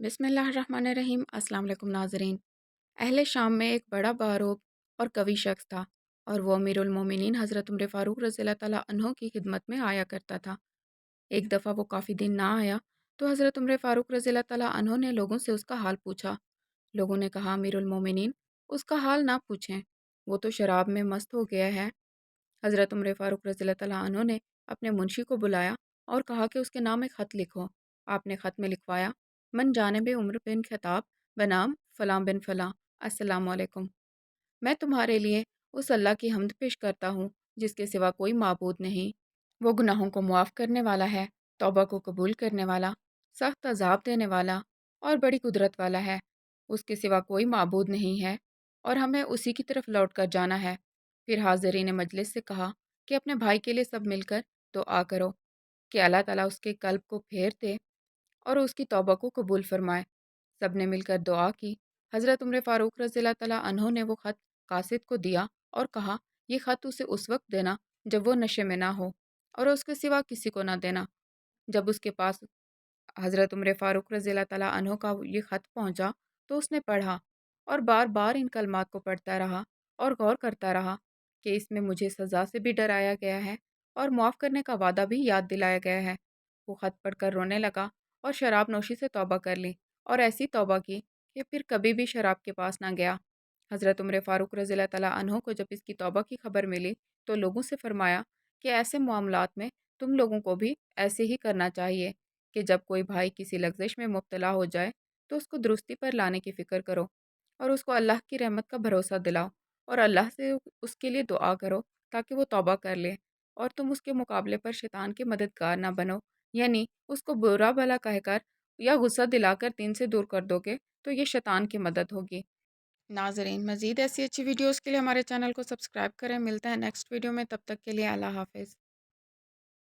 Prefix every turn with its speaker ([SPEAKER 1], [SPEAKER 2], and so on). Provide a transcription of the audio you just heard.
[SPEAKER 1] बिस्मिल्लाहिर्रहमानिर्रहीम। अस्सलाम वालेकुम नाज़रीन। अहले शाम में एक बड़ा बारूक और कवि शख्स था और वो अमीरुल मोमिनीन हज़रत उमर फ़ारूक रज़ियल्लाहु तआला अन्हो की खिदमत में आया करता था। एक दफ़ा वो काफ़ी दिन ना आया तो हज़रत उमर फ़ारूक रज़ियल्लाहु तआला अन्हो ने लोगों से उसका हाल पूछा। लोगों ने कहा, अमीरुल मोमिनीन उसका हाल ना पूछें, वो तो शराब में मस्त हो गया है। हज़रत उमर फ़ारूक रज़ियल्लाहु तआला अन्हो ने अपने मुंशी को बुलाया और कहा कि उसके नाम एक ख़त लिखो। आपने ख़त में लिखवाया, मन जानिब उमर बिन ख़त्ताब बनाम फ़लाँ बिन फ़लाँ, अस्सलामु अलैकुम। मैं तुम्हारे लिए उस अल्लाह की हम्द पेश करता हूँ जिसके सिवा कोई माबूद नहीं। वो गुनाहों को मुआफ़ करने वाला है, तौबा को कबूल करने वाला, सख्त अज़ाब देने वाला और बड़ी कुदरत वाला है। उसके सिवा कोई माबूद नहीं है और हमें उसी की तरफ लौट कर जाना है। फिर हाज़रीन मजलिस से कहा कि अपने भाई के लिए सब मिलकर दुआ करो कि अल्लाह ताला उसके कल्ब को फेर दे और उसकी तौबा को कबूल फरमाए। सब ने मिलकर दुआ की। हज़रत उमर फ़ारूक रज़ियल्लाहु तआला अन्हो ने वो ख़त कासिद को दिया और कहा, ये ख़त उसे उस वक्त देना जब वो नशे में ना हो और उसके सिवा किसी को ना देना। जब उसके पास हज़रत उमर फ़ारूक रज़ियल्लाहु तआला अन्हो का ये ख़त पहुँचा तो उसने पढ़ा और बार बार इन कलमात को पढ़ता रहा और गौर करता रहा कि इसमें मुझे सज़ा से भी डराया गया है और मुआफ़ करने का वादा भी याद दिलाया गया है। वो ख़त पढ़कर रोने लगा और शराब नोशी से तौबा कर ली और ऐसी तौबा की कि फिर कभी भी शराब के पास ना गया। हज़रत उमर फ़ारूक रज़ियल्लाहु तआला अन्हो को जब इसकी तौबा की खबर मिली तो लोगों से फरमाया कि ऐसे मामलात में तुम लोगों को भी ऐसे ही करना चाहिए कि जब कोई भाई किसी लग़्ज़िश में मुब्तला हो जाए तो उसको दुरुस्ती पर लाने की फ़िक्र करो और उसको अल्लाह की रहमत का भरोसा दिलाओ और अल्लाह से उसके लिए दुआ करो ताकि वो तौबा कर ले और तुम उसके मुकाबले पर शैतान के मददगार ना बनो, यानी उसको बुरा भला कहकर या गुस्सा दिलाकर दीन से दूर कर दोगे तो ये शैतान की मदद होगी। नाज़रीन, मज़ीद ऐसी अच्छी वीडियोज़ के लिए हमारे चैनल को सब्सक्राइब करें। मिलते हैं नेक्स्ट वीडियो में, तब तक के लिए अल्लाह हाफ़िज़।